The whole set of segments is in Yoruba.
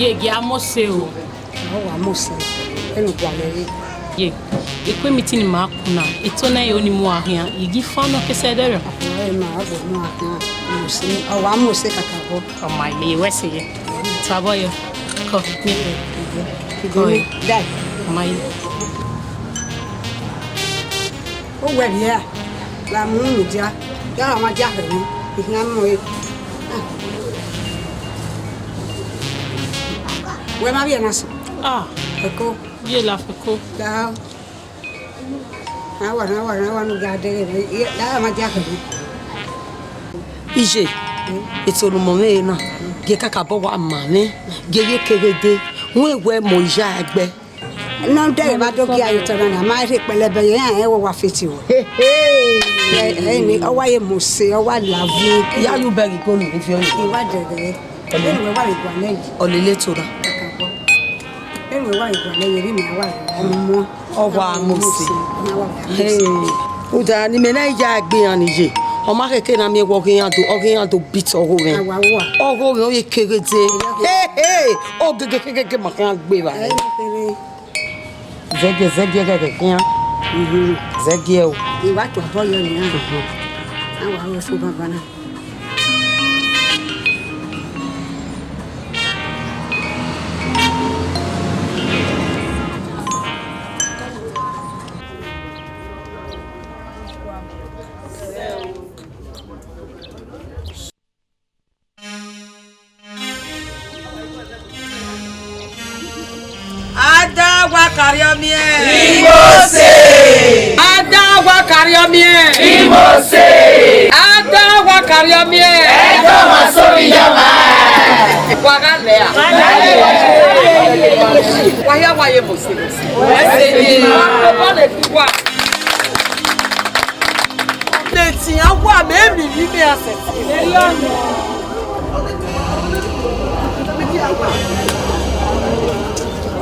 Ye amose o. Oh, amose. Enu gwale. Ye. Ekwe meeting ma kuna. Etona ye oni mu ahia. Igi fano kese dere. Ma abo mu ahia. Amose. Oh, amose kakabo. Oh my me wese ye. Tabo yo. Ko me. Go. Dai. My. Oh, well, yeah. La mu dia. Ya ma dia he. Ihia mo e. Where ma bien as? Ah, Eko. ye la feko. Da. Na wa ga de. Da ma dia he. Ije. Etolu mome na. Ge kakabo wa mame. Ge ye kerede. Won ewe mo ija agbe. No day ba doki ayotara na ma re pelebe ye an e wo wa fiti wo. Ni o wa ye mo se o wa lavu. Ya yu beri ko ni fi o ni. Iwa dede. Enu wa igwa leji. Olele tora. Enu wa igwa le yeri mi wa mo. O wa mo se. O da ni me na ija agbe an ije. O ma keke na mi wo gen to bit ogo ren. Ogo ren o ye kerede. O gege ma kan gbe ba. Zege kekenya. Zege o. Iwa to bo yo ni an. Awa wo fu baba na. Adagwa kariomie. Imose. Adagwa kariomie. Imose. Adagwa kariomie. Edo masori yama. Wagalea. Waya waye mose. Wese ni. Wale kwa. Leti awa me mi mi aseti.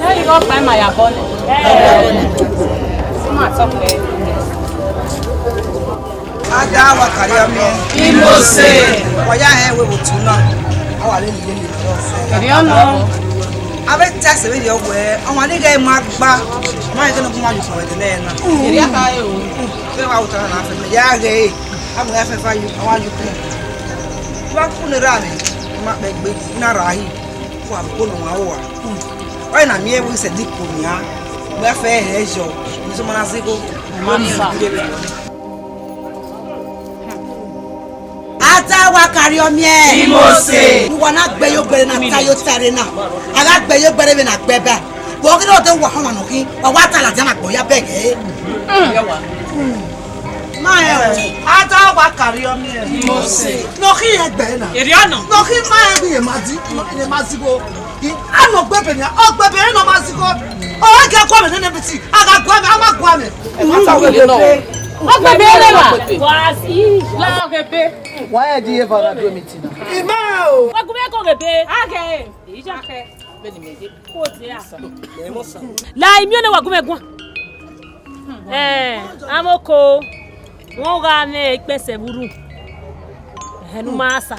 Now you go find my abon. Adagwa kariomie. Imose. Waya he we botuna. Awa le ni le. Eriono. Abe tase we yo we. Awon ni ga ma gba. Ma ye no kuma ju so we de na. Eria ka e o. Se wa utara na fe. Ya ge. Amu ya fe fa yu. Awa yu ku. Wa ku ni ra ni. Ma be gbe na rahi. Wa ko no wa wa. Why na me we se di ko nya. We fe he jo. Ni so mana siko. Mansa. Adagwa kariomie. Imose. You wanna gbe yo gbere na tayo tare na. Aga gbe yo gbere be na gbebe. Bo ki do te wa han no ki. Wa wa tala jana gbo ya bege. Ma e. Adagwa kariomie. Imose. No ki e gbe na. Eriono. No ki ma e bi e mazi. E mazi go. Ano gbebe ni. O gbebe no mazi go. O ga kwa me ne biti. Aga gwa me, ama gwa me. E ma sa we no. O gbe be le wa. Wa si. La gbe. Why do you ever do meeting? Ima o. Wa gbe ko gbe. Ake. Ija ke. Be ni meje. Ko ti a. La imi o ne wa gbe gun. Amoko. Won ga ne ipese buru. Enu masa.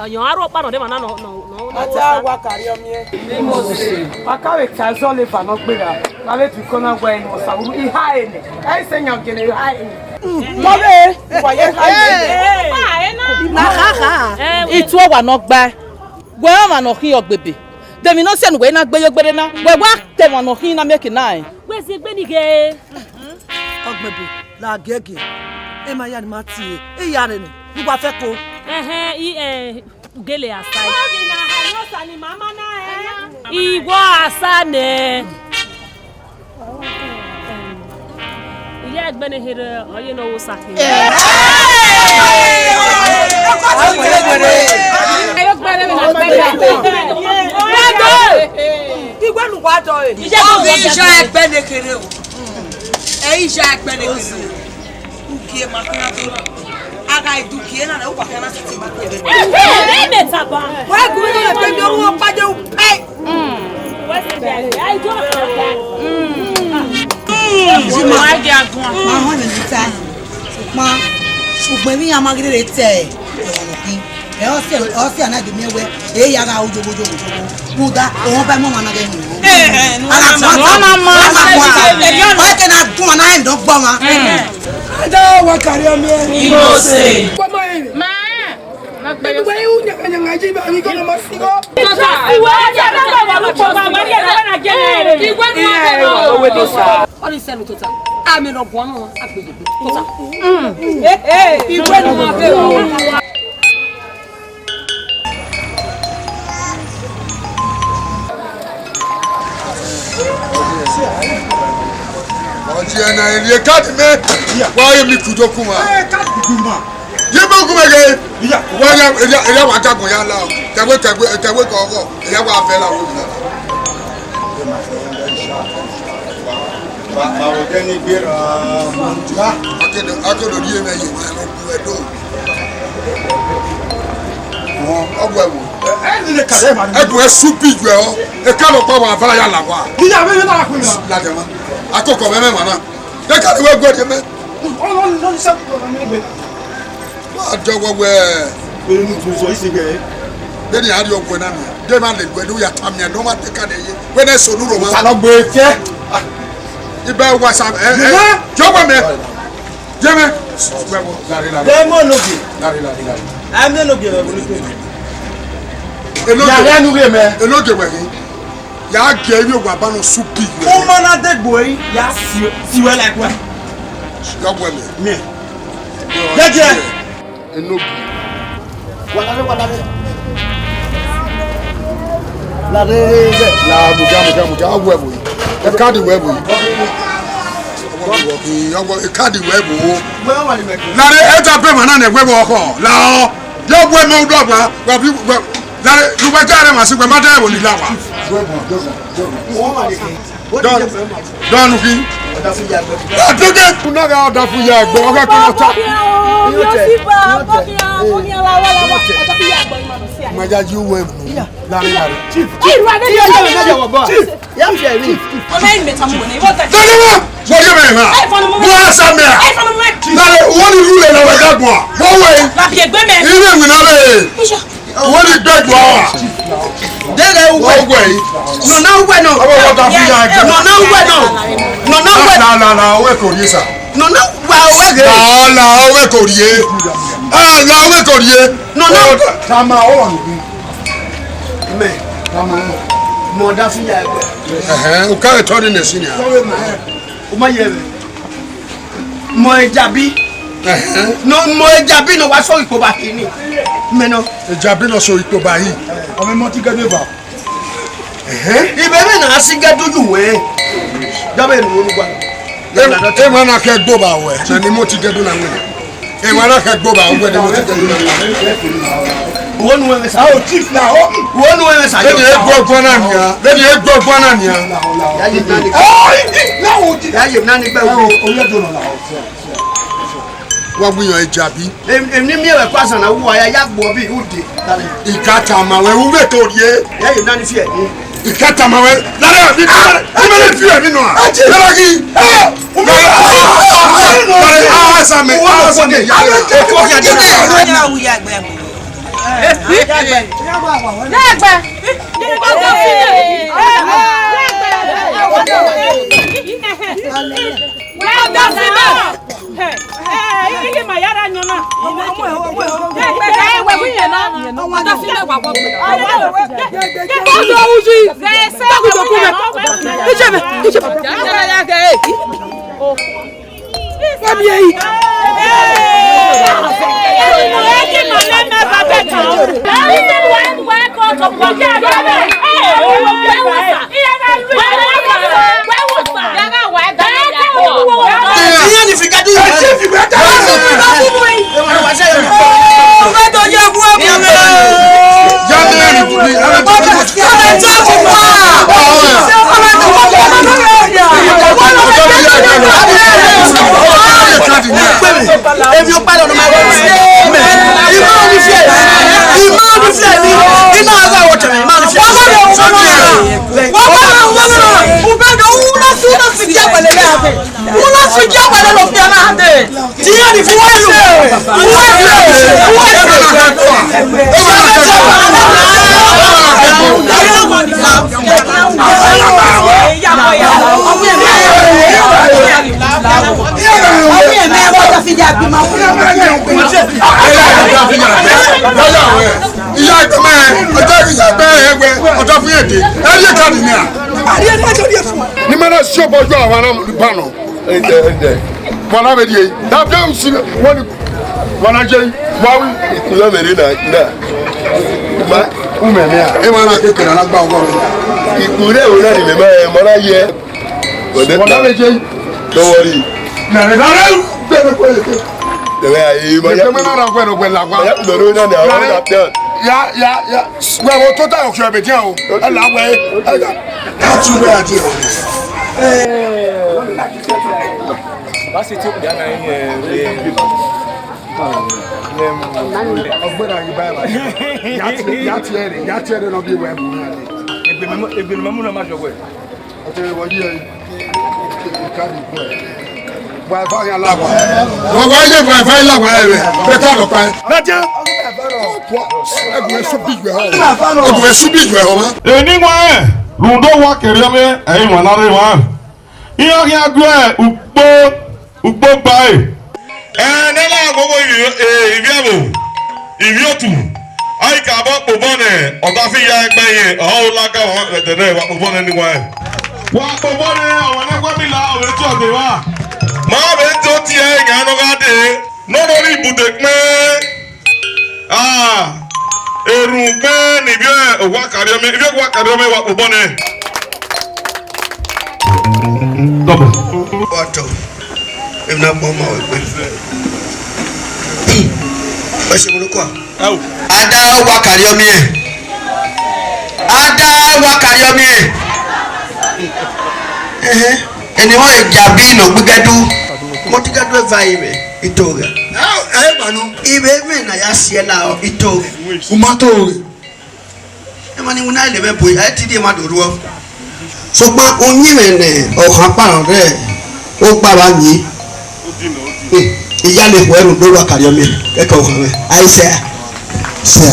Yon aro pa no de mana no. Adagwa kariomie. Imose. Akawe chazo le fa no gbera. Male tu kona gwa eni osawuru iha ene. Ai se nyam gene iha ene. Mole, wa ye ha ene. Na ha. Itu wa no gba. Gwe ma no hin ogbebe. Demi no se nu we na gbe yo gbere na. We wa te wa no hin na make na. We se gbe ni ge. Ogbebe la gege. E ma ya ni ma ti e ya re ni. Bu ba fe ko. Gele asai. Igbo asane. Ile egbe ne here oye no wo sake. Ayo gbere mi na Igwe nu wa do e. Ija egbe ne kere o. Ija egbe ne kere. Ukie makina to. Aga idukie na na ukwa kana siti ma kere. me taba. Wa gumi no le pe mi owo pade u pe. Wa se be ai do ka. Jima wa ge agun. Ma ho ni ta. Ma ṣùgbọ́n mi ya magire te. ọsẹ na de mewe e ya ga ojogojo kuda o ba mo na ge ni ala ma o ke na tun na e do gbo ma ada wa kari ame Igbo say ma But why you nyanga jiba ni kono masigo? Iwe ya na ba lu po ba ma dia na gene. Igwe ni ma we do sa. Oni se mi tota. Ami no bo no apeje. Tota. Igwe ni ma fe o. Oje na ile card me. Wa ye mi kudoku ma. Card guma. Ye ba guma ge. Wa ya wa jagun ya la. Tewe ko ya wa fe la wo ni. Ba o de ni bira. Akedo ri eme ye ma bu edo. Ogbo ewo. Ni le kare ma. Ebu e supi ju e o. E ka lo pa wa fara ya la wa. Ni ya me na ku na. La de ma. Akoko me mana. De ka we go de me. No se ko na me. Ajowo we. We ni tu so isi ge. De ni ari ogbo na mi. De ma le gbedu ya tam ya no ma te ka de ye. We na so nuro ma. Ta lo gbe tie. Ibe wa sa jowo me. Jeme. Demo no bi. Lari. Am no bi we ni ko. Ya nu ge me. Eloge we ni. Ya ge wi ogba ba no supi. O ma na de gbo yi ya si we like we. Jowo me. Me. Jeje. Enobi. Wala. La muja awo ebo yi. E card we ebo yi. E card we ebo wo. We wa ni me. Na re eta pe mana na egwe oko. La o. Yo gwe mo do gba. Wa bi na re lu ba jare ma si gbe ma da ebo ni la wa. Wo wa ni ke. Don ki. Oda fu ya gbe. Atoke kuna ga oda fu ya gbe o ka ko ta. Maja ji we mu. Lari. Chief. Ya mi se ri. Wo ye me ma. Wo asa me. Lari wo ni rule na wa ga gbo. Wo we. Ile mi na le. Wo ni gbe gbo wa. Dere Wo gwe yi. No na we no. Owo oda fu ya gbe. No na we no. No na we. La we ko ri sa. No na we ge. La we ko ri e. La we ko ri e. No na. Tama o wa ni. Me. Mo da fu ya gbe. O ka to ni nesi ni a. O ma ye be. Mo ejabi. No mo ejabi no wa so ipo ba kini. Me no. Ejabi no so ipo ba yi. O me mo ti gade ba. Ibe me na asiga doju we. Jabe no nu gba. E ma na ke gbo ba we. Na ni mo ti gedu na we. E ma na ke gbo ba we ni mo ti gedu na we. Wonu we sa o chief na o. Wonu we sa. Le ni e gbo na ni a. Le ni e gbo na ni a. Ya ye na ni. Na o ti. Ya ye na ni gba wo. O ye do na. Wa gbiyan Ejabi. Em ni mi e kwa san na wo ya gbo bi ude. Ikata ma we u ve to ri e. Ya ye na ni fi e. Ikata ma we. La re ni me fi e mi no a. La ki. Sa me. Sa me. If you pardon my words, Tiens, il faut Voilà, mais dit, d'abord, si voilà, j'ai waouh, il a mené là. Où mais là, et voilà que tu n'as pas encore. Il courait au là, il me met voilà hier. Voilà, mais j'ai. Don't worry. Non, mais là, il va y avoir un peu de la voix. Ya. Ouais, au total, je vais bien. Là, ouais. Tu vas dire. Ugbo bai. Nela gogo ibiabo. Ibiotu. Ai ka ba pobone, odafi ya egbe yen. O la ka won tene wa pobone ni wa. Wa pobone awon na gwa mi la o ti o de wa. Ma be to ti e yan no ga de. No no ri bude pe. Erun pe ni bi o wa kari omi, ibi wa kari omi wa pobone. Double. Auto. If not more, what's your look? Ada Wakariomi. Anyway, Jabino, we get to Moticato Vibe, Itoga. Even I ask you now, Ito, Umato. The money when I live up with Atidimado. So, but only men or Hapa there, oh, Babani. Ìyá lè wọ ẹrù lórí Wakariomi ẹ̀kọ́ ọ̀hún rẹ̀ àìsẹ́ ṣe.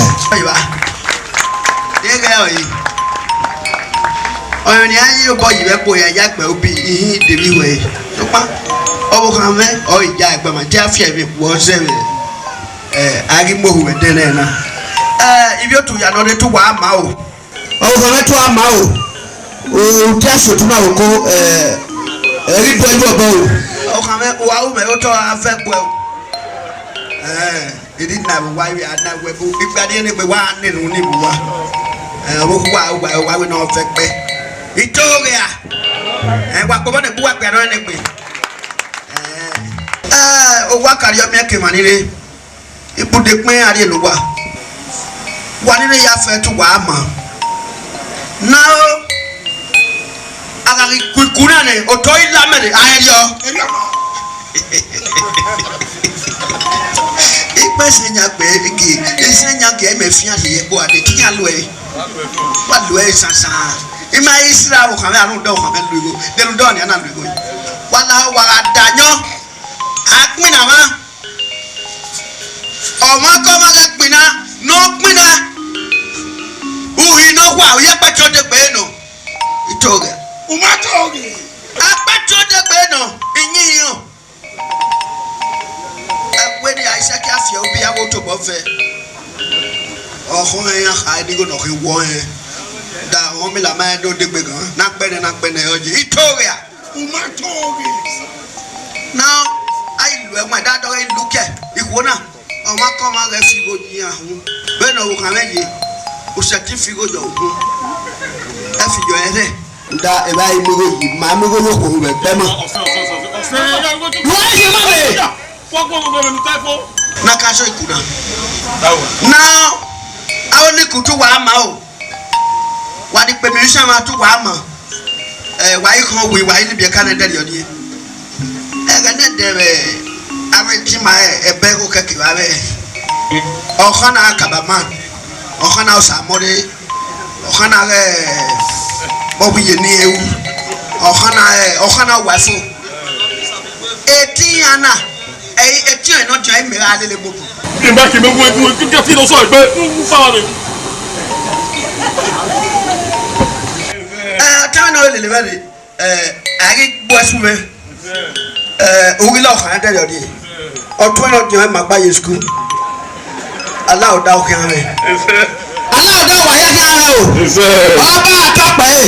Ọ̀yọ́ ni ayé yóò bọ̀ yìí bẹ́ẹ̀ bóyá ẹ̀yà pẹ̀ òbí ìhín ìdèmí wẹ̀ lọ́pàá ọ̀bọ̀ kan mẹ́ ọ̀ ìjà ẹ̀gbọ́n máa jẹ́ àfíà mi wọ́n sẹ́wẹ̀ arímọ̀hù ẹ̀dẹ́ náà náà. Ibi òtún yàrá ọdẹ tó wà á máa o. Ọ̀bọ̀ kan mẹ́ tó wà á máa o. Òun tí a sòtún náà kó ẹ̀rí bọ́ ẹjọ́ bọ́ o. Ọkàn mẹ wà ó mẹ ó tọ́ afẹ́ pẹ́ o ìdí nà wá wí àná wẹ̀bù ìgbàdí ẹni pé wà á nínú níbu wa ọmọkú wà wí náà fẹ́ pẹ́ ìtòrìà wà pọ̀ bọ́dẹ̀ bú wà pẹ́ ẹni pé owó Wakariomi ẹ̀kẹ́ mà nílé ibùdó pín àríyìn ló wà nílé yà fẹ́ tó wà á mọ̀ náà agari kukuna ne oto ilame ne ayo ipe senya pe igi senya ke me fian ye bo ade tinya lo e wa lo e sansan ima Israel ko kan arun do kan me lo go de lo do ni na lo go wala wa adanyo apina ma o ma ko ma ke pina no pina uhi no wa o ye pe to de pe no itoge Umatogi. Apeto de beno, inyiyo. When I say Cassia will be able to buffet. Oh, I didn't know he won. That woman, la man, don't dig bigger. Not better, Itoria. Umatogi. Now, I my dad already look at it. Wona, oh, my command, if you go near whom. Beno will come in. Who certificate of whom? If you are there. Da eba imego yi ma mego no ko be bema na ka so ikuna now awon ku tu wa ma o wa di pe mi se ma tu wa ma wa ikon we wa ni bi Canada de odi ga ne de be awenti ma ebe ko keke wa be o khana akabaman o khana osamore o khana Bobi ye ni ewu ohana wafo etiana tí ẹ̀ náà jẹ́ ìmìíràn alẹ́ lè gbogbo. bí n bá kí n bẹ wọ́n kí n lọ sọ ìgbẹ́ ń fáwọn ni. táwọn náà lè lè bẹ́ẹ̀ àrí gbọ́ ẹ̀sùn mẹ́ orílẹ̀ ọ̀kan ẹ̀ tẹ̀lé ọ̀dí ọdún náà jẹ́ máa gbáyé skul aláwọ̀dá òkè rẹ̀ aláwọ̀dá wáyé kí rẹ̀ o ọba àtọ́pẹ́ ẹ̀.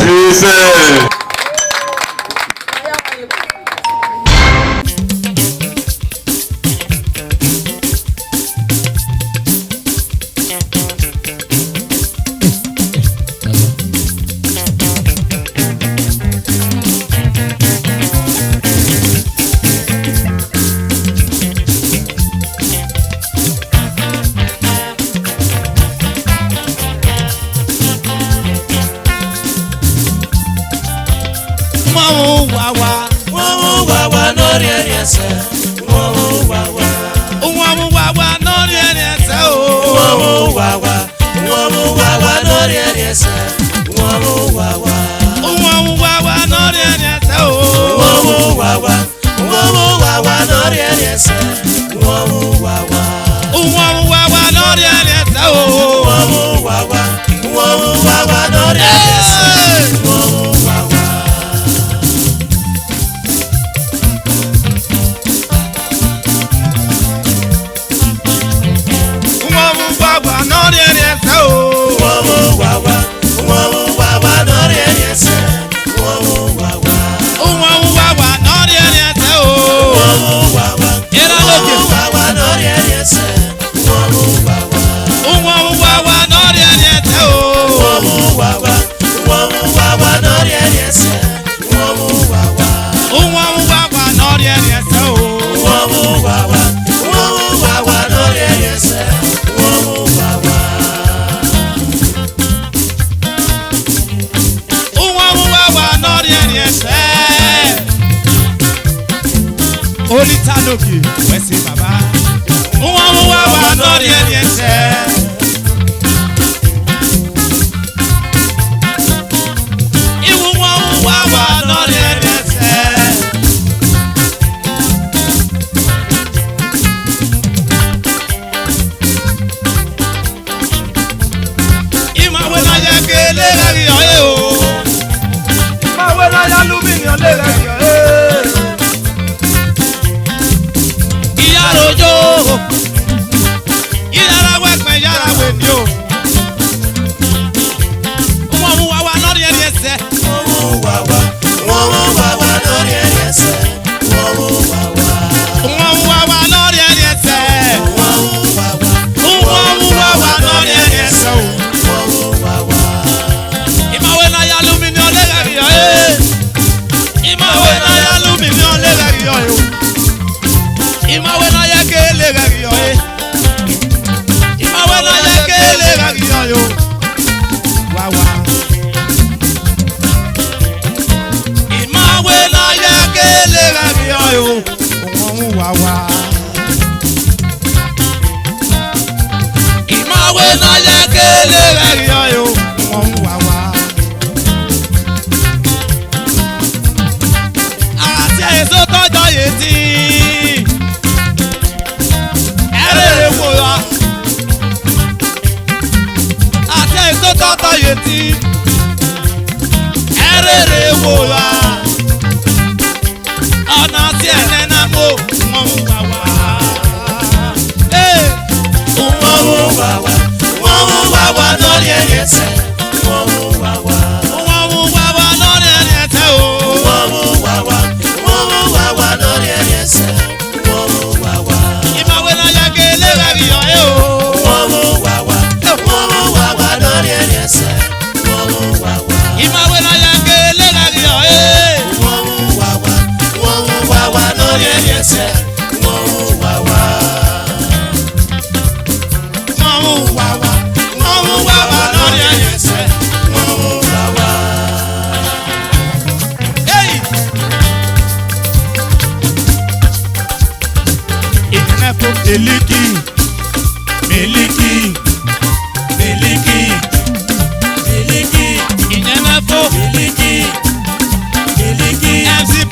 MC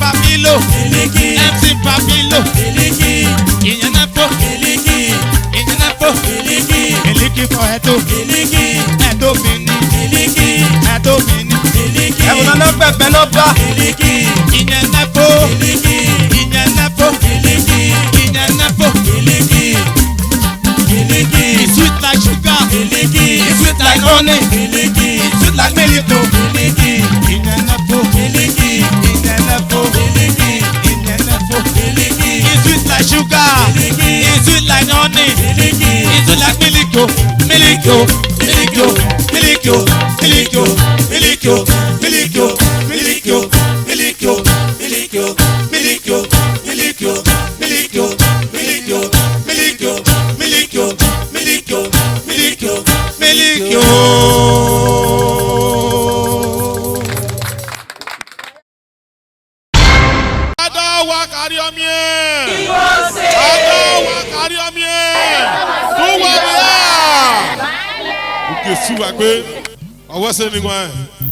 Papilo, Meloba, Inyenepo, Inyenepo, Inyenepo, it's sweet like sugar, it's sweet like honey, it's sweet like milk. Inyenepo, Inyenepo, Inyenepo, it's sweet like sugar, it's sweet like honey, it's sweet like milk. Milk, milk, milk, milk, milk, milk, milk,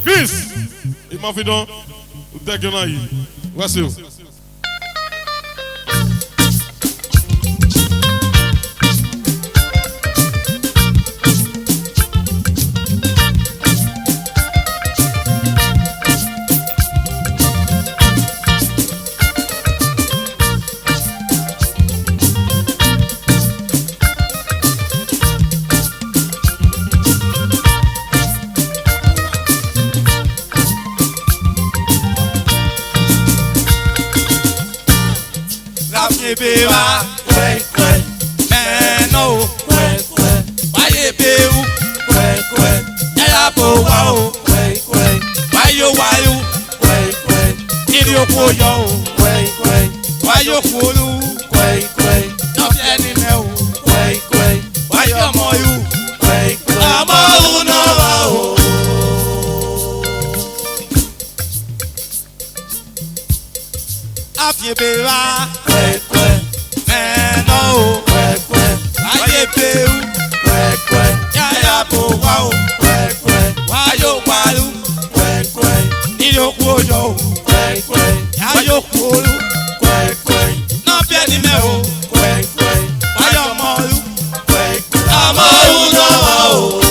Chris, il m'a fait donc, dès que là, voici. Bewa, kwe kwe, meno, kwe kwe, waye bewu, kwe kwe, yaya bo wao, kwe kwe, wayo wayo, kwe kwe, iri okoyo, kwe kwe, wayo kulu, kwe kwe, nobye ni meu, kwe kwe, wayo moyu, kwe kwe, amo no wao. Afye bewa, kwe kwe, meno, kwe kwe, aye peu, kwe kwe, yaya bo wao, kwe kwe, wayo walu, kwe kwe, niyo kuyo, kwe kwe, yayo kulu, kwe kwe, nobye ni meo, kwe kwe, wayo molu, kwe kwe, amo no wao.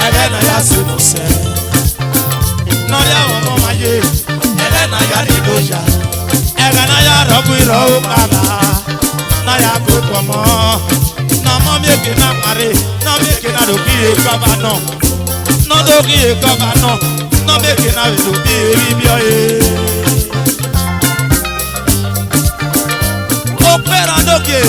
Again, gari doja. Ega na ya robu iro kala. Na ya go komo. Na mo mieke na mare. Na mieke na doki e kaba no. No doki e kaba no. No mieke na doki e ribio e. Opera doki.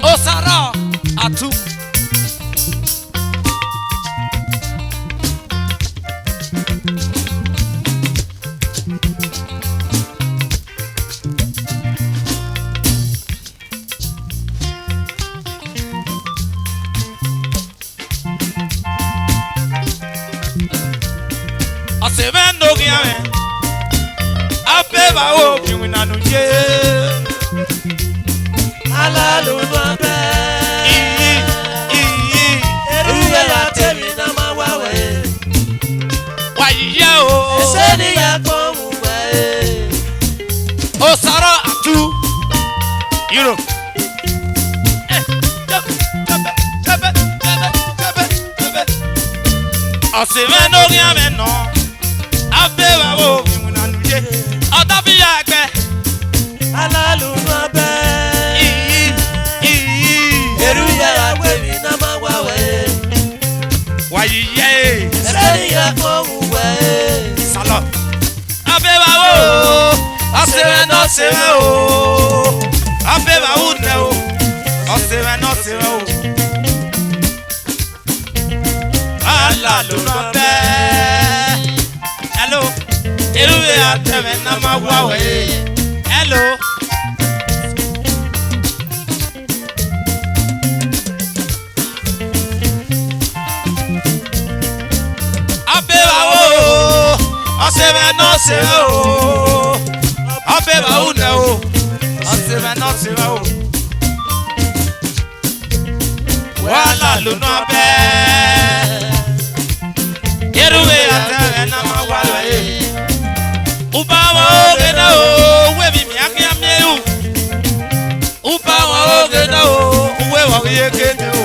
Osara atu. Asevendo giame. Apeva o kiwina nuje. Alalu babe. Eruwe la temi na mawawe. Wayiye o. Eseni ya komuwe. Osara atu. Euro. Asevendo giame no. Apeva o kiwina nuje. Otafiya egbe. Alalu babe. Wayiye seri ya kowe salo abeba o asere no sere o abeba une o asere no sere o ala lo no be hello eruwe ateme na magwawe hello Asebe no se o, abeba une o, asebe no se o. Wala luno abe, yeruwe ate na mawala e. Uba wa ogena o, we mi miaki amye u. Uba wa ogena o, we wa yekene o.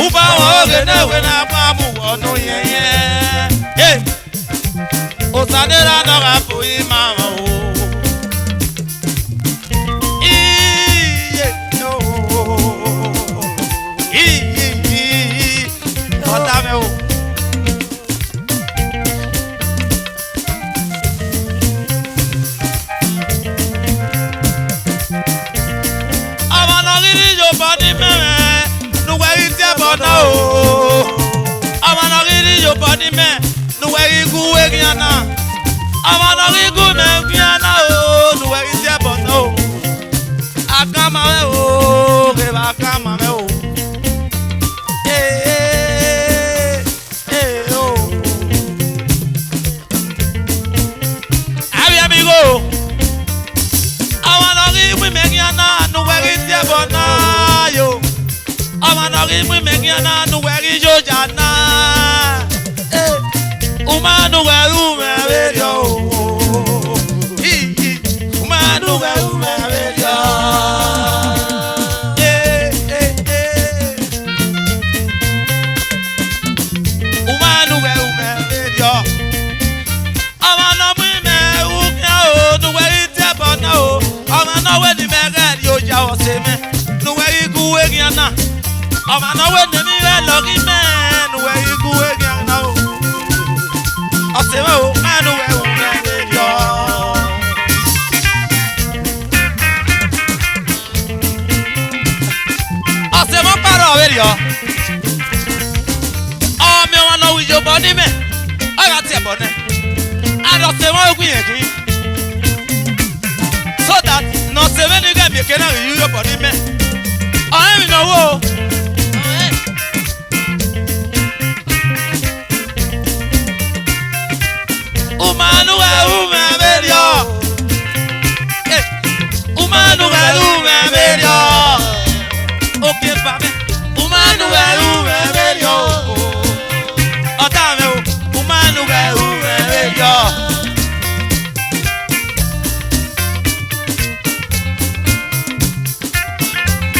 Uba wa ogena we na mamu ono yeye. Hey. Osanera no gapu mama o. Iye no. Otame o. Amano giri yo body me. No way ti abona o. Amano giri yo body me. Nuweri guwe giana, amana rigu me giana o. Nuweri se bono o, akama me o, beba akama me o. O. Abi amigo, amana rigu me giana, nuweri se bono yo. Amana rigu me giana, nuweri jo jana. Umanu wa ume radio. Umanu wa ume radio. Umanu wa ume radio. Amana mwime uke o. Nuwe ite bona o. Amana we ni me radio ja o seme. Nuwe iguwe giana. Amana we ni me logi me. Nuwe iguwe giana o. Asema o manu we o radio. Asema para ver yo. O me wa no wi yo body me. O ga ti e bone. And asema o gwiyen kin. So that no se ve ni ga mi ke na wi yo body me. O mi no wo. Umanu wa ume berio. Umanu wa ume berio. Okay babe. Umanu wa ume berio. Otame o. Umanu wa ume berio.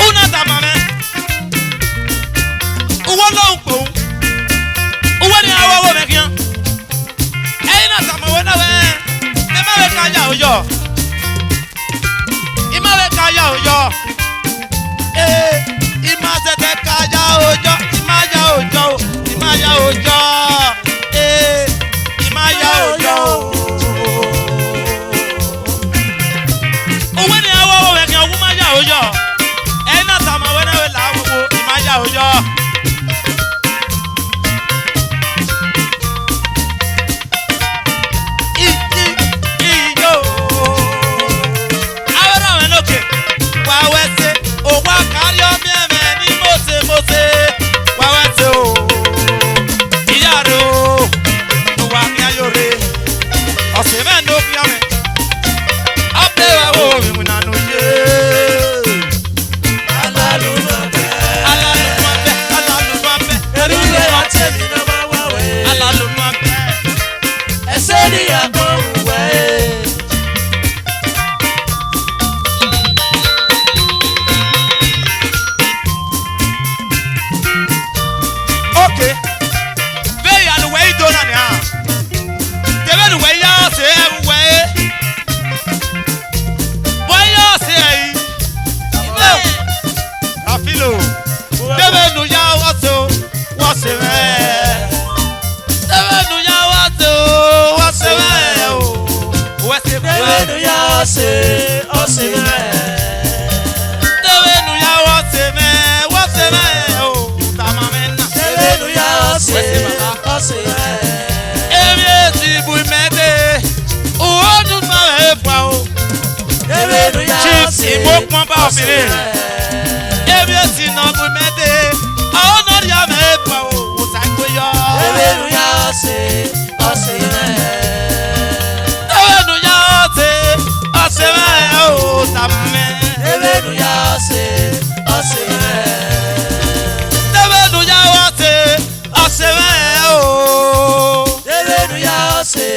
Una tamame. ya ojo. Iyo. Ahora me lo que. Wa wese o wa kario mi me ni mose. Wa wese o. Iyaro. No wa mi ayore. Ose me no fi ame. Ape wa wo mi na no ye. Alalu ma be. Erule wa temi no ma wa we. Alalu ma be. Eseri ya go we. Okay. Very and way done on ya. The very way ya say way. Why ya say? Afilo. The very no ya waso. What's it? The very no ya waso. What's it? What's it? The very no ya say. What's it? The very no ya what's it? What's it? Oh, tamamena. The very no ya say. What's it? Chief Igbo pọnpa obìnrin ebi esi na ọdún mẹ́tẹ́ àwọn náà yà mẹ́fà o kò sáko yọ. Ewénu yà ọ̀sẹ̀ ọ̀sẹ̀ rẹ̀. Ewénu yà ọ̀sẹ̀ rẹ̀ o tàmẹ́. Ewénu yà ọ̀sẹ̀ rẹ̀. Ewénu yà ọ̀sẹ̀ rẹ̀ o. Ewénu yà ọ̀sẹ̀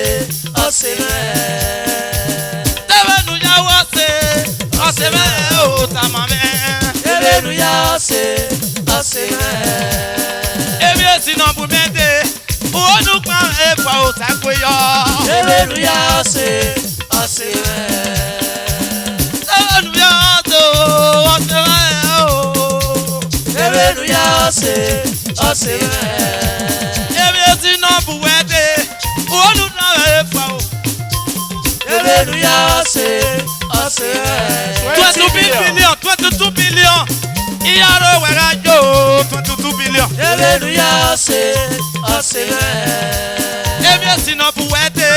rẹ̀. Oseme o tamame. Ewénu ya oseme. Ebi esi na bu mede. Onu pa efa o sakwe yo. Ewénu ya oseme. Ewénu ya oseme o. Ewénu ya oseme. Ebi esi na bu wede. Onu pa efa o. Ewénu ya oseme. 22 billion. Iyaro wera yo 22 billion. Ewénu ya oseme. Ebi esi na bu wede.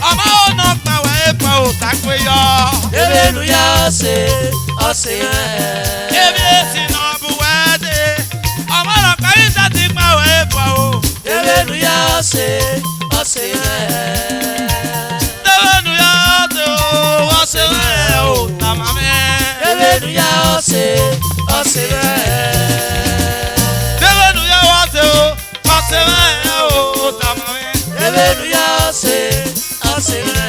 Ọmọ ọ̀nà pa wa epa o takwe yo. Ewénu ya oseme. Ebi esi na bu wede. Ọmọ ọ̀nà pa isa ti pa wa epa o. Ewénu ya oseme. Ewénu ya oseme o tamame. Ewénu ya oseme. Ewénu ya oseme o tamame. Ewénu ya oseme.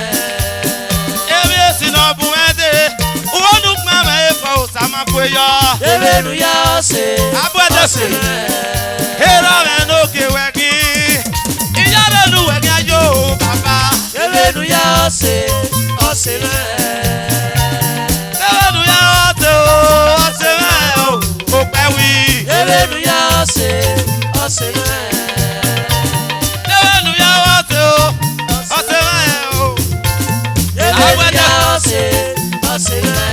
Ebi esi na bu wede. Uwonu pa ma efa o sama kwe yo. Ewénu ya oseme. Hera me no ke wegi. Iyare nu wegi ayo baba. Ewénu ya oseme. Ewénu ya oseme o pewi. Ewénu ya oseme. Ewénu ya oseme o. Ewénu ya oseme.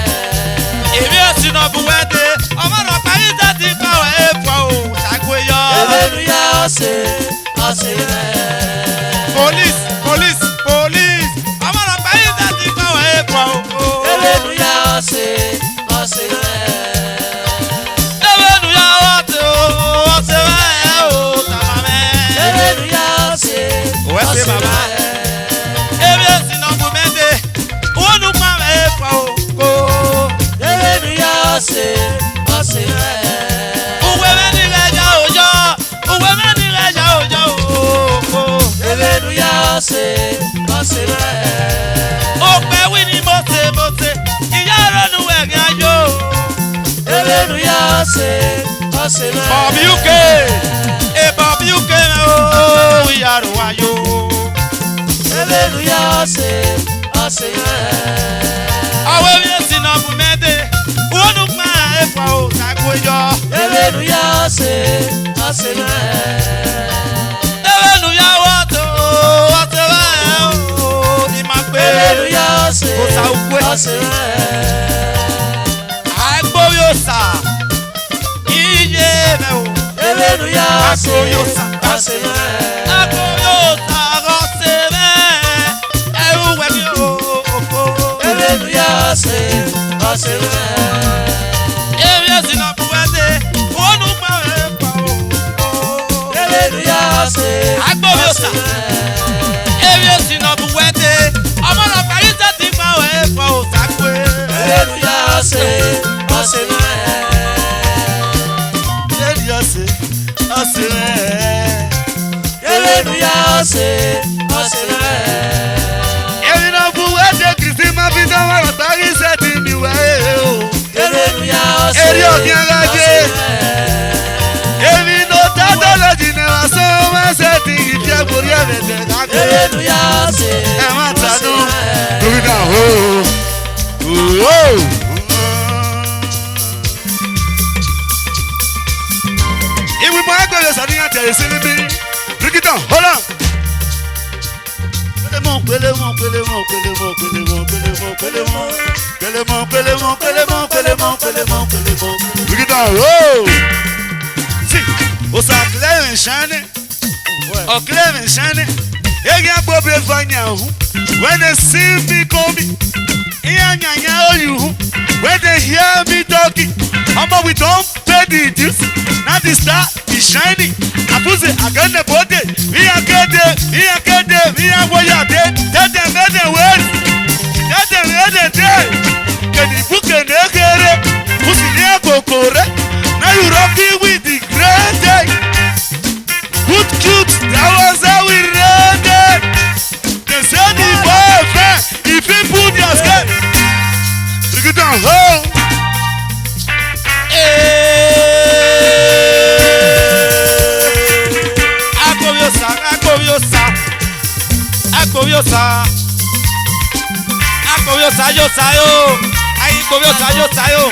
Ebi esi na bu wede. Ọmọ na pa ita ti pa wa epo o takwe yo. Ewénu ya oseme. Police. Ọmọ na pa ita ti pa wa epo o. Ewénu ya oseme. Ewénu ya oseme o tamame. Ewénu ya oseme. Ebi esi na bu mede. Onu pa ma epo o. Ewénu ya oseme. Uwe meni leja ojo. Ewénu ya oseme. Ope wi ni mose. Iyaro nu wegi ayo. Ewénu ya oseme. Bobby UK. Bobby UK o iyaro ayo. Ewénu ya oseme. Awe mi esi na bu mede. Onu pa efa o takwe yo. Ewénu ya oseme. Ewénu ya oseme o imagbe. Ewénu ya oseme. Agbo yo sa. Iye me o. Hallelujah, akoyosa, aseme. Akoyosa, aseme. Eruwe mi o. Hallelujah, aseme. Ewe sina buwete, onu pa epa o. Hallelujah, akoyosa. Ewe sina buwete, amala paisa ti pa epa o sakwe. Hallelujah, aseme. Hallelujah, aseme. Every now for what the Christian ma vida wa tagi seti mi wa o. Hallelujah, Eri o ki agaje. Every no tata la jine wa so ma seti ije bori evete ka. Hallelujah, aseme. E ma tanu. Look down. Oh. Iwi mo agbe yo sani ate isinibi. Look it down. Hold on. Pele mon. Look it down. Oh. See, osa clear and shining. Oh, clear and shining. Egi agbo be fanya hu. When they see me coming, iya you. When they hear me talking, Mama, we don't pay the dues. Now the star is shining. Abuze agane bode. We are good. We are warrior. Let them win. Can you book an egg? Pussy Kokore. Now you rocking with the great day. Good cute. That was how we ran it. They said the boy fair. If you put your skirt. Look it down. Oh. Akobiosa yo sayo. Akobiosa yo sayo.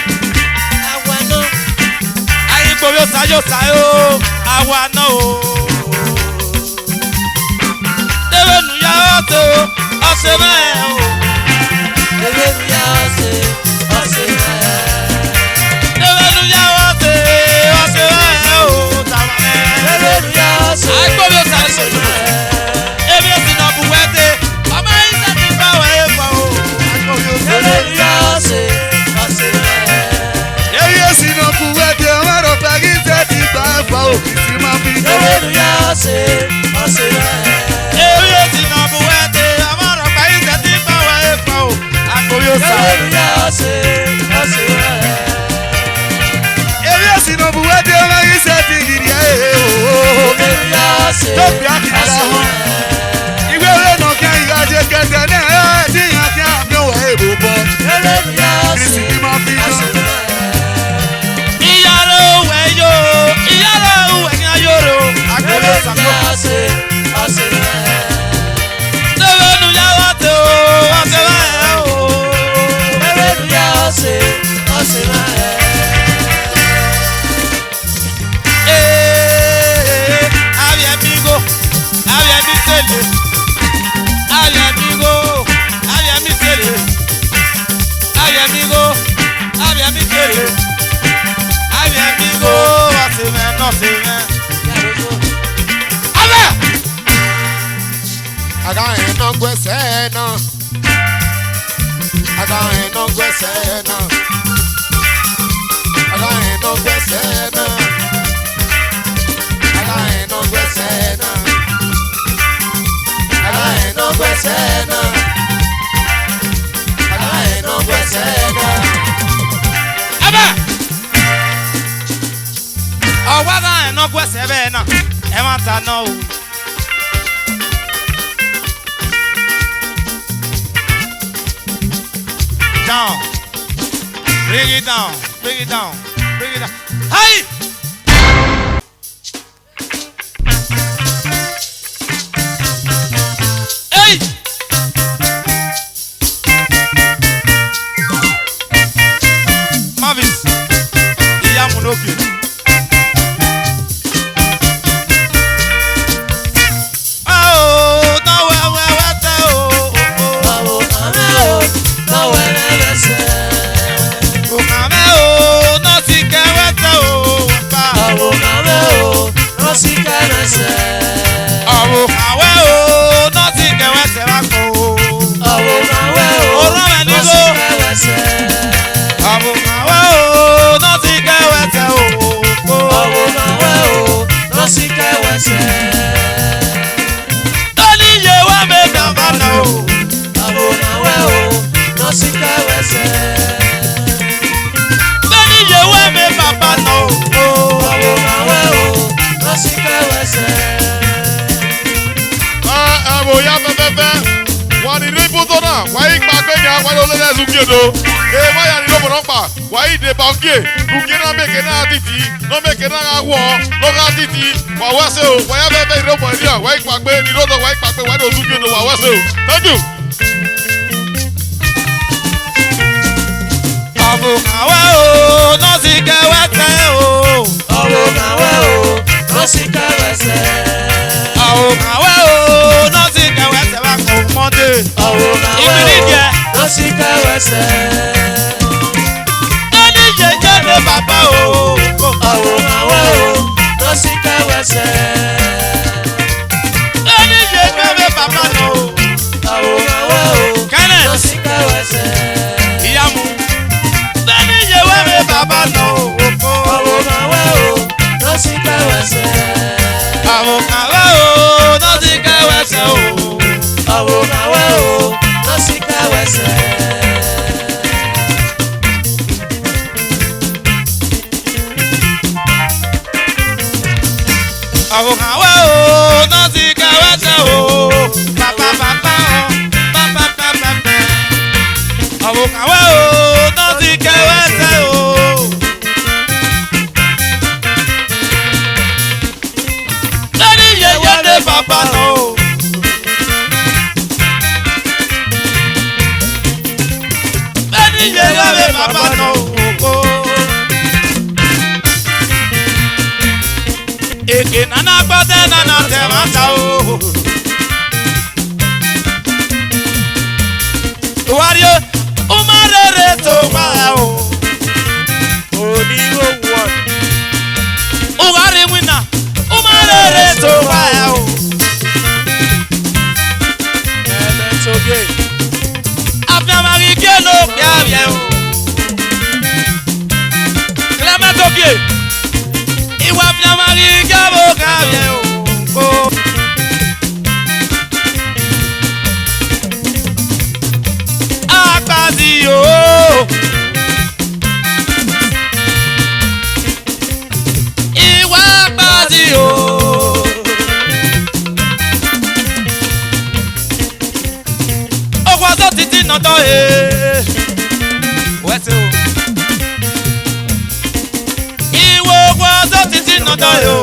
Awano. Akobiosa yo sayo. Awano. Devenu ya oto. Aseme o. Devenu ya ose. Aseme. Devenu ya ote. Aseme o. Tamame. Devenu ya ose. Akobiosa yo sayo. Down. Bring it down. Hey! Hey! Marvis. Iyamunobi. Oh, fẹ́fẹ́ wọ́n ní ní ibùdó náà wáyé gba gbẹ̀yìn wáyé olóyè ẹ̀sùnkè do ee wáyà ní lọ́mọ náà pa wáyé ìdè bàǹkì dùkì náà mèkè náà títì náà mèkè náà wọ̀ lọ́gà títì wà wẹ́sẹ̀ o wáyà fẹ́fẹ́ ìrọ́pọ̀ ẹ̀díà wáyé gbàgbé ní lọ́dọ̀ wáyé gbàgbé wáyé òsùnkè do wà wẹ́sẹ̀ o thank you. Ọ̀bùkàwé o nọ́ọ̀sì kẹwẹ́tẹ́ o. Ọ̀bùkàwé o nọ́ọ̀sì kẹwẹ́sẹ̀. Ọ̀bùkàwé o nọ́ọ̀sì kẹwẹ́sẹ̀ wà kò mọ́dé. Ọ̀bùkàwé o nọ́ọ̀sì kẹwẹ́sẹ̀. Ẹni jẹjẹ ní bàbá o. Ọ̀bùkàwé o nọ́ọ̀sì kẹwẹ́sẹ̀. Ẹni jẹjẹ ní bàbá náà o. Ọ̀bùkàwé o nọ́ọ̀sì kẹwẹ́sẹ̀. Ìyá mu. Baba no oko. Àwòkàwé o, lọ sí kẹwẹsẹ̀. Àwòkàwé o, lọ sí kẹwẹsẹ̀ o. Àwòkàwé o, lọ sí kẹwẹsẹ̀. Àwòkàwé o, lọ sí kẹwẹsẹ̀ o. Pàpà pàpà o, pàpà pàpà pà. Àwòkàwé o, lọ sí kẹwẹsẹ̀ o. Papa no. Beni yeye papa no. Eke nana gbade nana te mata o. Wario umarere to ma o. Oni wo won. Uwari wina umarere to ma o. Soge Afiamari kelo piavie o Clement Soge Iwa Afiamari kelo piavie o Akpati o Iwa akpati o titi nọtọ ee wẹsẹ o ìwọ ogun ọsọ titi nọtọ ee o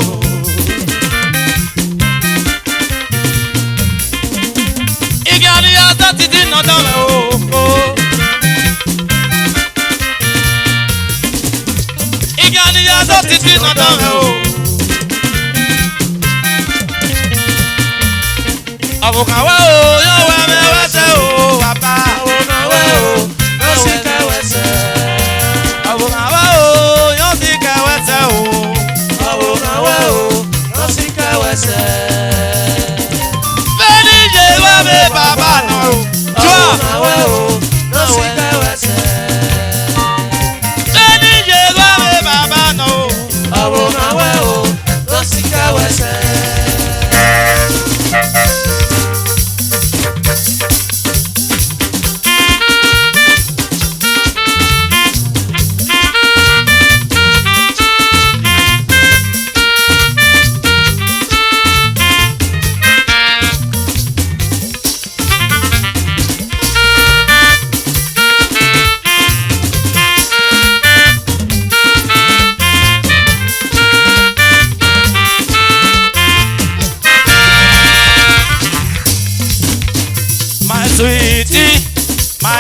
igi àníyá ọsọ titi nọtọ ee o igi àníyá ọsọ titi nọtọ ee o àbùkàwé o yóò wẹ mẹwẹsẹ o. Àwòkàwé o, yóò sì kẹwẹsẹ̀. Àwòkàwé o, yóò sì kẹwẹsẹ̀ o. Àwòkàwé o, yóò sì kẹwẹsẹ̀. Bẹ́ẹ̀ni yé wá mi bàbá náà o. Àwòkàwé o, yóò sì kẹwẹsẹ̀. Bẹ́ẹ̀ni yé wá mi bàbá náà o. Àwòkàwé o, yóò sì kẹwẹsẹ̀.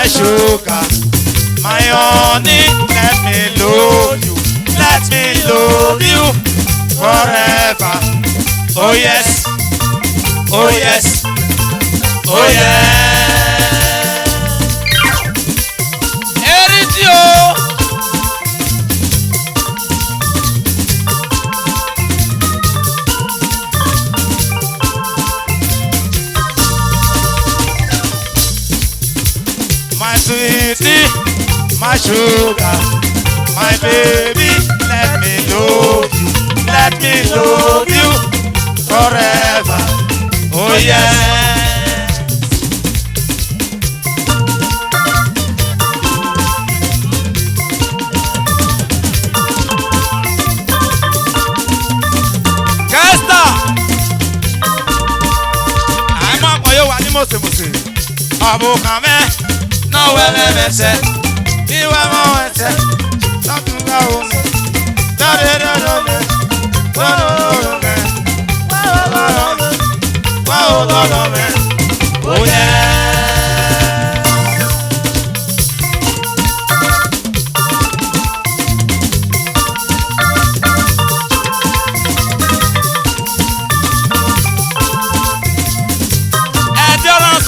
Sugar, my honey, let me love you forever. Oh yes, oh yes, oh yeah. Eritio. My sweetie, my sugar, my baby, let me love you forever. Oh yeah. Kesta, I'm up for you. mose mose. Abu kame, no wele mese. Iwe mo wese, tatunga ome. Dare dare me, wano me, wano me. Oh yeah.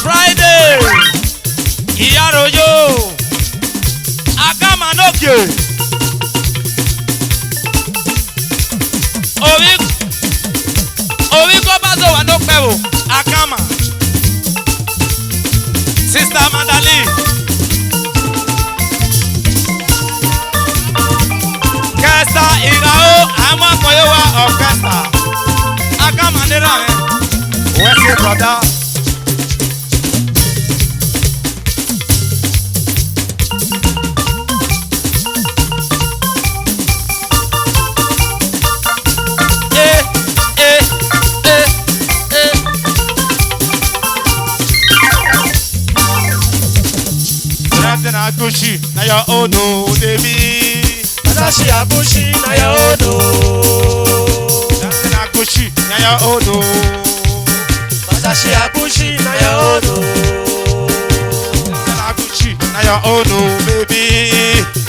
Friday, Iyaroyo, Agama Nokia, Owi Kobazo wa no pewo, Agama, Sister Mandali, Kesta Irao, Ama Koyowa Orchestra, Agama Nera, where's your brother? Agushi na your odo, baby. Madashi Agushi na your odo. Dancing Agushi na your odo. Madashi Agushi na your odo. Dancing Agushi na your odo, baby.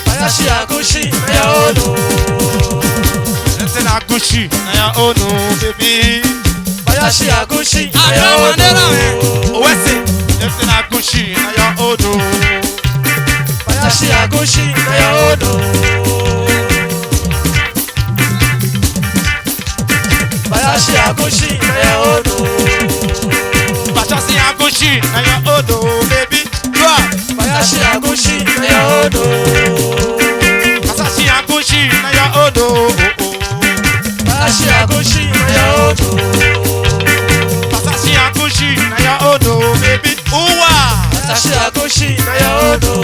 Madashi Agushi na your odo. Dancing Agushi na your odo, baby. Madashi Agushi na your odo. What's it? Dancing Agushi na your odo. Bayashi Agushi na your odo. Bayashi Agushi na your odo. Bayashi Agushi na your odo, baby. Bayashi Agushi na your odo. Bayashi Agushi na your odo. Bayashi Agushi na your odo. Bayashi Agushi na your odo, baby. Uwa. Bayashi Agushi na your odo.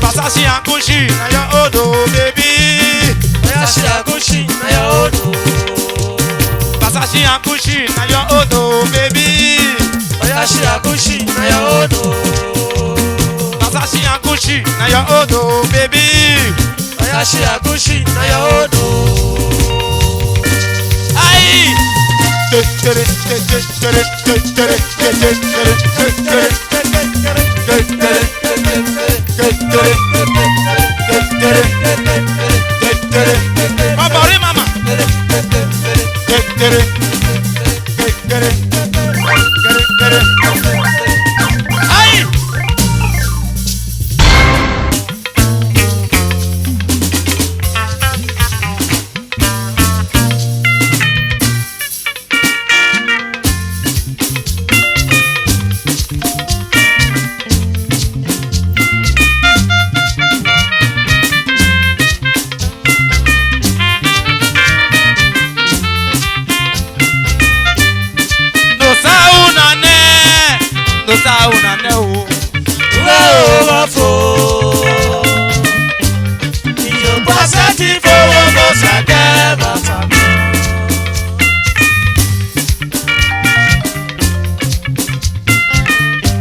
Bayashi Agushi na your odo, baby. Bayashi Agushi na your odo. Bayashi Agushi na your odo, baby. Bayashi Agushi na your odo. Bayashi Agushi na your odo, baby. Bayashi Agushi na your odo. Aye. Mama. Aye. Una neo, Iyo pasa ti fowó bó sàdé bàtà mi.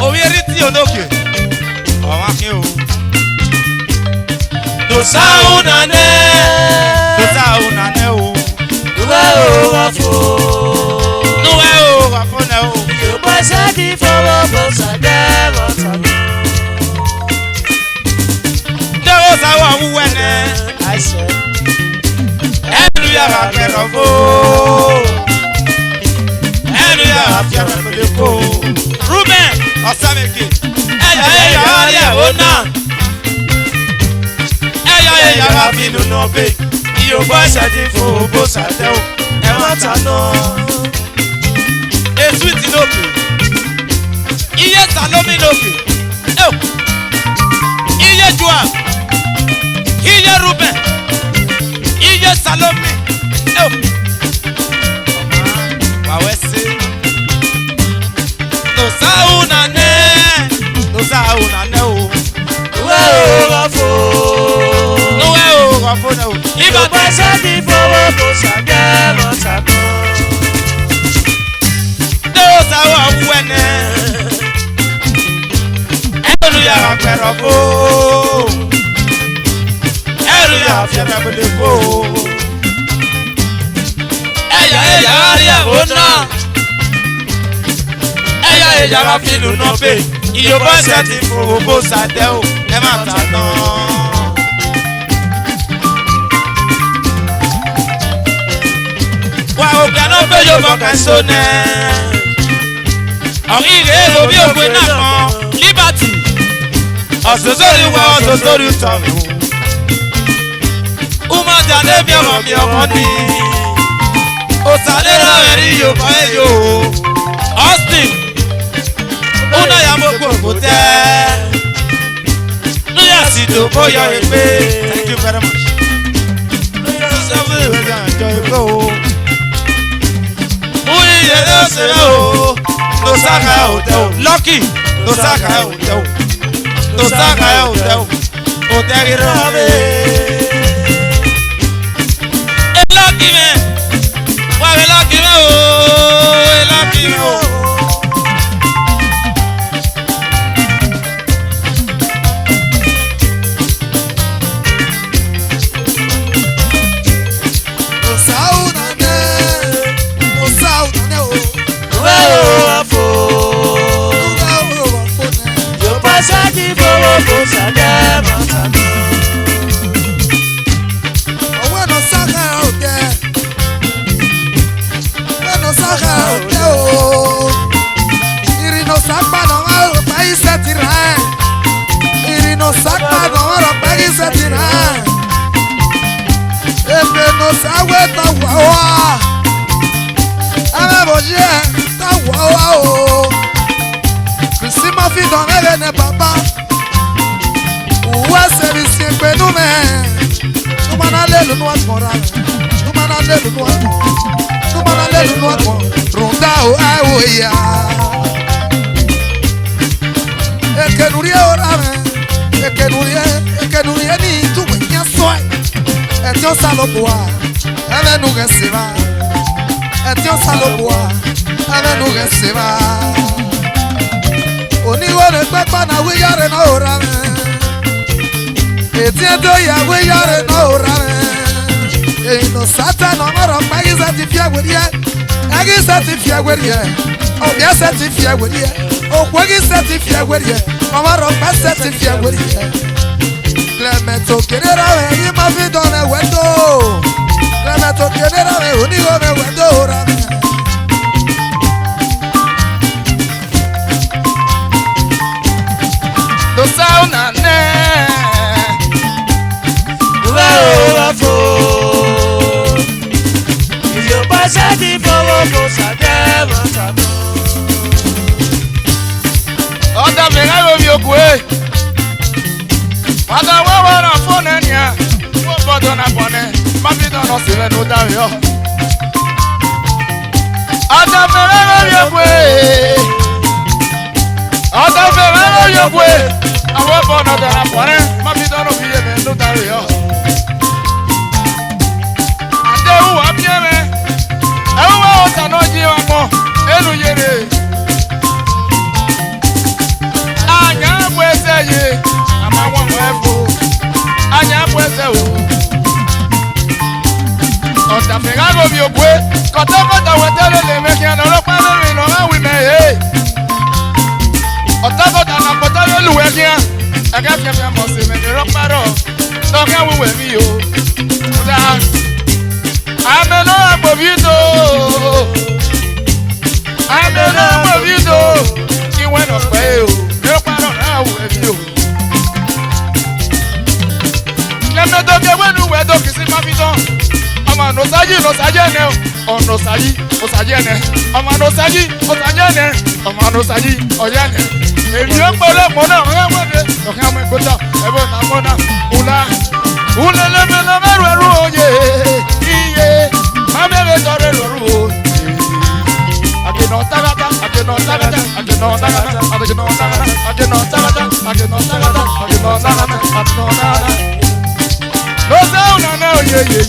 owi eri ti olókè, ọ̀wá kí o. Dosa una ne o. Nuwe o wa fo. Nuwe o wa fo ne o. Iyo pasa ti fowó bó sàdé bàtà mi. Ndewo sáwọ́ wúwẹ́ nẹ. Ẹnu yàrá kẹrọ fó. Ẹnu yàrá kẹrọ fó kó. Ruben Ọ̀sàmẹ̀kẹ̀. Ẹyọ ọ̀rẹ́ ẹ̀ ó náà. Ẹyọ yàrá fi nùnú ọbẹ̀. Ìyókù ẹ̀ṣẹ̀ ti fò bó sàdẹ́ o. Ẹ̀wọ̀n ta náà. Èsù ti lókè. Iye Salomi lókè. Iye Joab. Iye Ruben. Iye Salomi. Wàwẹ́ sí. Lọ́sà ònà nẹ́. Lọ́sà ònà nẹ́ o. Nuwe o wa fo. Nuwe o wa fo nẹ́ o. Iyo pasa ti fowó bó sàdé bàtà mi. Lọ́sà wà wúwẹ́ nẹ́. fẹ́ràn kó. Ẹrù yà fẹ́ràn kó lè kó. Ẹ̀yà rí ẹ̀wọ̀ náà. Ẹ̀yà wá fi lù náà pé. Ìyókò ẹsẹ̀ ti fòwò bó sàdẹ́ o. Ẹ má ta náà. Wa ògbà náà fẹ́ yóò fọkàn sónẹ́. Ọ̀rí rèé lo bí ògbé náà kan. Liberty. Ọ̀sọ̀sọ̀rí wa ọ̀sọ̀sọ̀rí tọ̀rù. Umar Jade mi ọmọ ni. Òsàlẹ̀ náà rẹ̀ ní Yorùbá ẹ̀ yóò. Austin. Una ya mo gbogbo tẹ́. Lóyè sí tó bóyá èpè. Thank you very much. Lóyè sẹ́fún ìwé àjọ èpè o. Múyí yẹlé òṣèré o. Lọ́sàkà ẹ̀ òtẹ́ o. Lucky. Lọ́sàkà ẹ̀ òtẹ́ o. Lọ́sàkà ẹ̀ òtẹ́ o. Òtẹ́ rírọ̀ mi. Ẹ lọ́kì mẹ́. Wà á lọ́kì mẹ́ o. Ẹ lọ́kì mẹ́ o. Sagi fowó kò sàdé màtàmí. Ọwọ́ ẹ̀nà sáka ọ̀tẹ̀. Ẹ̀nà sáka ọ̀tẹ̀ o. Ìrìnà sápá náà wà rò pé iṣẹ́ ti rà ẹ̀. Ìrìnà sápá náà wà rò pé iṣẹ́ ti rà ẹ̀. Èdè nà sáwé ta wà wá. Ẹ̀mẹ́bọ̀jì ẹ̀ ta wà wá o. Kìsìmọ́ fi dàn mẹ́rẹ̀ ní bàbá. Uwe servisi ekpenu me. Numana lelu nu akmora. Numana lelu nu akmora. Numana lelu nu akmora. Runda o awo ya. Ekenurie ora me. Ekenurie ni tuwe nya soy. Etio saloboa. Eve nu gesima. Etio saloboa. Eve nu gesima. Oníwọ̀n pẹ́pẹ́ náà wíyáre náà ò ra mẹ́. Ètí ẹ̀dọ́ ìyàwó yáre náà ò ra mẹ́. Èyínú sátánà ọmọrọ̀ pẹ́ ẹ̀gísẹ́ ti fi ẹ̀wẹ̀rí ẹ̀. Ẹ̀gísẹ́ ti fi ẹ̀wẹ̀rí ẹ̀. Òbíẹ́sẹ̀ ti fi ẹ̀wẹ̀rí ẹ̀. Òkú ẹ̀gísẹ́ ti fi ẹ̀wẹ̀rí ẹ̀. Ọmọrọ̀ pẹ́sẹ̀ ti fi ẹ̀wẹ̀rí ẹ̀. Clement Okedera rẹ̀ yí máa fi dán ẹ̀wẹ̀ tó. Clement Okedera rẹ̀ oníwọ̀n ẹ̀wẹ̀ tó ra mẹ́. Tó sáúnà náà. Uwe o wa fo. Ìyókò sagi fowó kò sàdé màtàmí. Ọ̀dà fẹ̀rẹ̀ lómi òkú ẹ̀. Wàtà wọ́wọ́ náà fóònù ẹ̀ nìyà. Wọ́n bọ́dọ̀ náà bọ̀ ní. Máfíìdọ̀ náà sì rẹ̀ ló dárí ọ̀. Ọ̀dà fẹ̀rẹ̀ lómi òkú ẹ̀. Ọ̀dà fẹ̀rẹ̀ lómi òkú ẹ̀. Àwọn bọ́dọ̀ náà bọ̀ ní. Máfíìdọ̀ náà fi yé mi ló dárí ọ̀. Àdéhùn wà bí ẹ̀mẹ́. Ẹ̀wọ́n wá ọ̀tà náà jí wọn mọ̀. Ẹnu yẹrẹ. Anya bụ eze ye, ama nwa m efu. Anya bụ eze o. Ọ̀dàfẹ̀gá gobi ògbé, kọ̀tọ́kọ̀tà wẹ̀tẹ́lẹ̀ lè mẹ́kẹ́ ẹ̀nà ọlọ́pàá lórí ìnà ọ̀hán wì mẹ́yẹ. Ọ̀tọ́kọ̀tà nà pọ̀tọ́lẹ̀ lùwẹ̀ kíá. Ẹ̀kẹ́ fẹ́fẹ́ mọ̀ sí mẹ́kẹ́ rọ́párọ̀. Tọ́kẹ́ wíwẹ̀ mí o. Kúdà. Àmì náà gbòbí tó. Àmì náà gbòbí tó. Ìwé nà pẹ́ o. Rọ́párọ̀ náà wù ẹ̀mí o. Lẹ́mẹ̀tọ́ bí ewé nu wẹ̀ dókì sí máfíìtàn. Ọmọ ànọ́sájì lọ́sájì ẹ̀nẹ́ o. Ọ̀nọ́sájì ọ̀sájì ẹ̀nẹ́. Ọmọ ànọ́sájì ọ̀sájì ẹ̀nẹ́. Ọmọ ànọ́sájì ọ̀yẹ́ ẹ̀nẹ́. Èmi ó pẹ̀lú ẹ̀mọ́ náà ọ̀hẹ́ wẹ̀dẹ̀. Ọ̀hẹ́ àwọn ìgbọ́ta ẹ̀bọ̀n náà mọ́ náà. Wùlá. Wùlẹ̀ lẹ́mẹ̀lẹ́ mẹ́rù ẹ̀rú òye. Iye. Má bẹ̀rẹ̀ tọrẹ lọ́rù o. Àjẹnà tágàtà, àjẹnà tágàtà, àjẹnà tágàtà, àjẹnà tágàtà, àjẹnà tágàtà, àjẹnà tágàtà, àjẹnà tágàtà, àjẹnà tágàtà. Ló sẹ́wọ̀n náà oyè yèyè.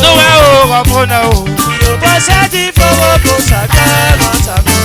Sọ́wọ́ o, wà fún náà o. Ìyókò sagi fowó kò sàdé màtàmí.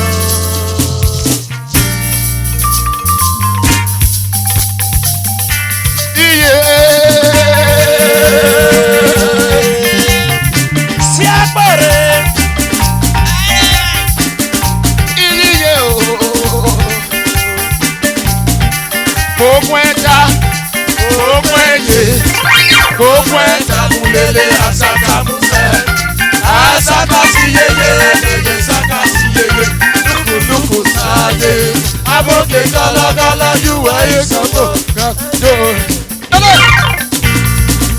kájú ayé kàtó kájọ.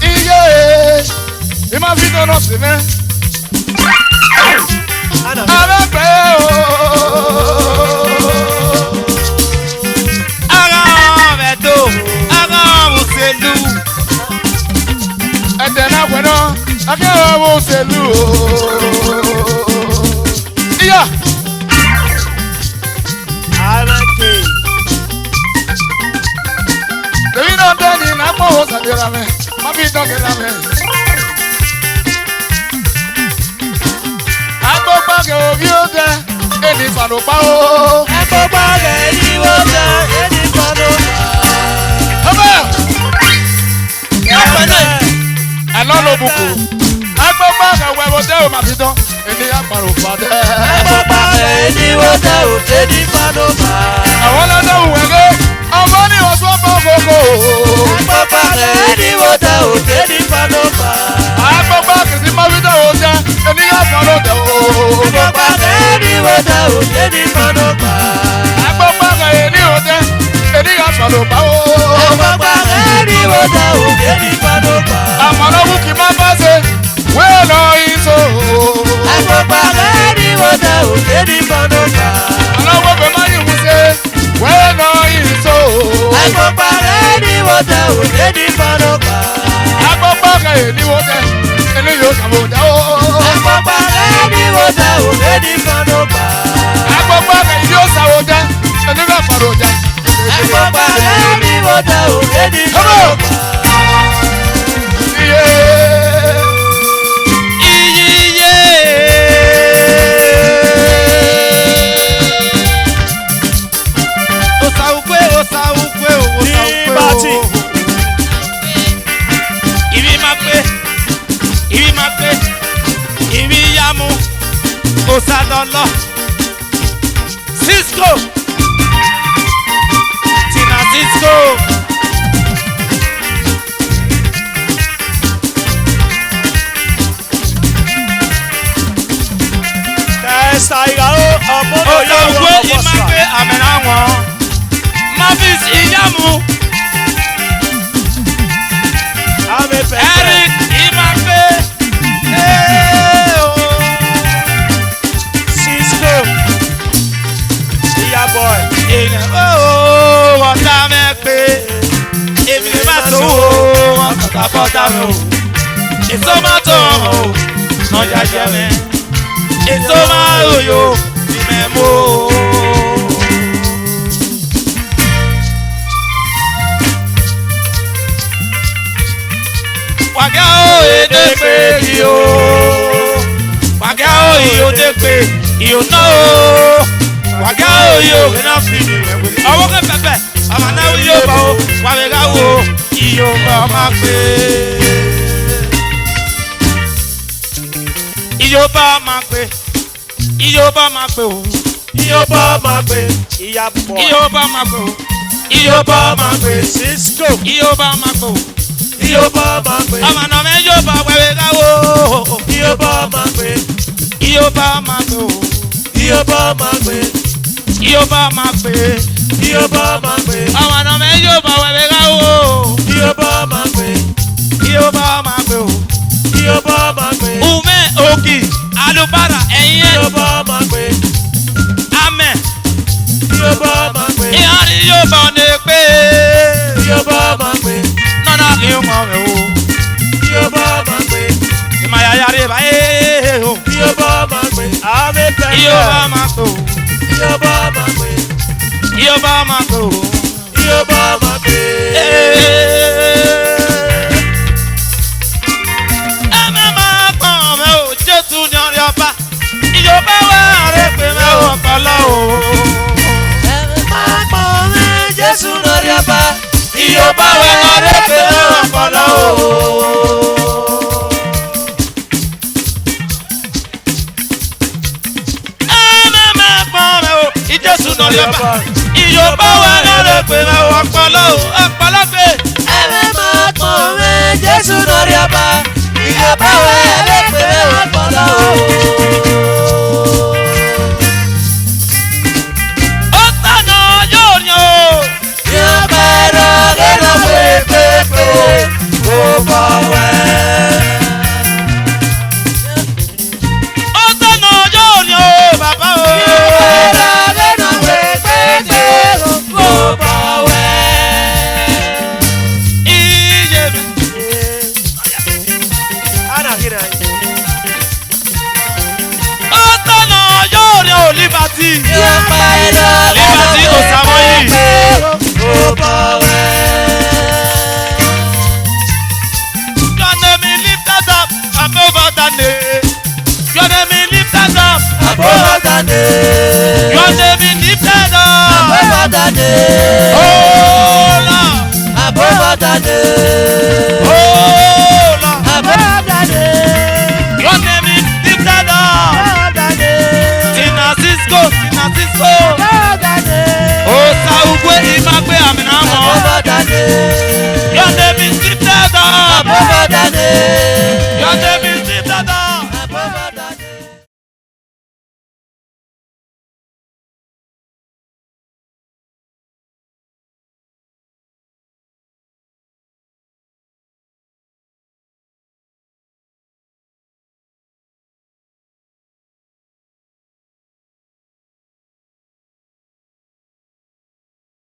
Iye ìmọ̀ fi dáná sí mi. Abẹ́pẹ́ o. Ara ọ̀rẹ́ tó, ara òṣèlú. Ẹ̀jẹ̀ náà pẹ̀ náà, akẹ́wọ̀n òṣèlú o. Iya. Èmi náà bẹ́ẹ̀ ni nàpọ̀ ó sàdéra mẹ́, má fi dọ́kẹ́ la mẹ́. Agbọ́gbàgẹ̀ òbí ó jẹ, èdè ìfàdùpá o. Agbọ́gbàgẹ̀ èdè ó jẹ, èdè ìfàdùpá. Ọbẹ̀! Ẹ̀lọ́ ló bukú. Agbọ́gbàgẹ̀ wẹ̀wọ̀ jẹ́ òun àfi dán, èdè àpàrò fàdẹ́. Agbọ́gbàgẹ̀ èdè ó jẹ, èdè ìfàdùpá. Àwọn ọlọ́dọ̀ wẹ̀gẹ́, ọmọ ní ọ̀ṣun ọmọ gbogbo. Agbọ́gbàgẹ̀ èdè ó jẹ, èdè ìfàdùpá. Agbọ́gbàgẹ̀ tí máa fi dán o jẹ́, èdè àpàrò dẹ̀ o. Agbọ́gbàgẹ̀ èdè ó jẹ, èdè ìfàdùpá. Agbọ́gbàgẹ̀ èdè ó jẹ́, èdè àpàrò bá o. Agbọ́gbàgẹ̀ èdè ó jẹ, èdè ìfàdùpá. Àmọ̀lọ́wù kì máa bá ṣe, wẹ́ẹ̀ lọ ìṣó. Agbọ́gbàgẹ̀ èdè ó jẹ, èdè ìfàdùpá. Àlọ́wọ́ bẹ̀ máa yìí mú ṣe, wẹ́ẹ̀ lọ ìṣó. Agbọ́gbàgẹ̀ èdè ó jẹ, èdè ìfàdùpá. Agbọ́gbàgẹ̀ èdè ó jẹ́, èdè yóò ṣàbòdà o. Agbọ́gbàgẹ̀ èdè ó jẹ, èdè ìfàdùpá. Agbọ́gbàgẹ̀ yóò ṣàbòdà, èdè yóò ṣàbòdà. Agbọ́gbàgẹ̀ èdè ó jẹ, èdè ìfàdùpá. Osadolo Cisco Tina Cisco Olóògbé Ìmágbé àmẹ́ra wọn Mavis Ìyàmú Eric Ìmágbé boy. Wọ́n dá mẹ́ pé èmi lè má sówó wọn kàkà bọ́ dá mi o. Èso máa tọ̀ o, náà jàjẹ́ mẹ́. Èso máa ròyò bí mẹ́ mú o. Wàgá o èdè pé yìí o. Wàgá o yìí ó dé pé yìí ó ná o. Wàgá òyò iná fi ọwọ́ kẹfẹ́fẹ́ ọmọ náà yóò bá o wàgá wo iyò bá ọmọ pé iyò bá ọmọ pé iyò bá ọmọ pé o iyò bá ọmọ pé ìyá bọ̀ iyò bá ọmọ pé o iyò bá ọmọ pé Cisco iyò bá ọmọ pé o iyò bá ọmọ pé ọmọ náà mẹ́ yóò bá wàgá wo iyò bá ọmọ pé iyò bá ọmọ pé o iyò bá ọmọ pé. Iyo bá máa pè é. Iyo bá máa pè é. Àwọn àna mẹ́ yóò bá wẹ̀wẹ̀ ká wò. Iyo bá máa pè é. Iyo bá máa pè o. Iyo bá máa pè é. Ume Oki Alubara ẹ̀yin ẹ̀. Iyo bá máa pè é. Amen. Iyo bá máa pè é. Ìhànì yóò bá ọ̀nà pé. Iyo bá máa pè é. Nọ́nà kì í mọ̀ rẹ̀ o. Iyo bá máa pè é. Ìmọ̀yàyà rẹ̀ báyé o. Iyo bá máa pè é. Àmì pẹ̀lú. Iyo bá máa pè o. Iyo bá máa pè é. Iyo bá máa pè o. Iyo bá máa pè é. Ẹ má máa pọ̀n mẹ́ o, Jésù ní ọ̀rẹ́ ọba. Iyo bá wà rẹ̀ pé mẹ́ o kọ́lọ́ o. Ẹ má pọ̀n mẹ́ Jésù ní ọ̀rẹ́ ọba. Iyo bá wà rẹ̀ pé mẹ́ o kọ́lọ́ o. Jésù náà lè bá Ìyóbá wà lọ́rọ̀ pé ọpọlọ pé Yo pairo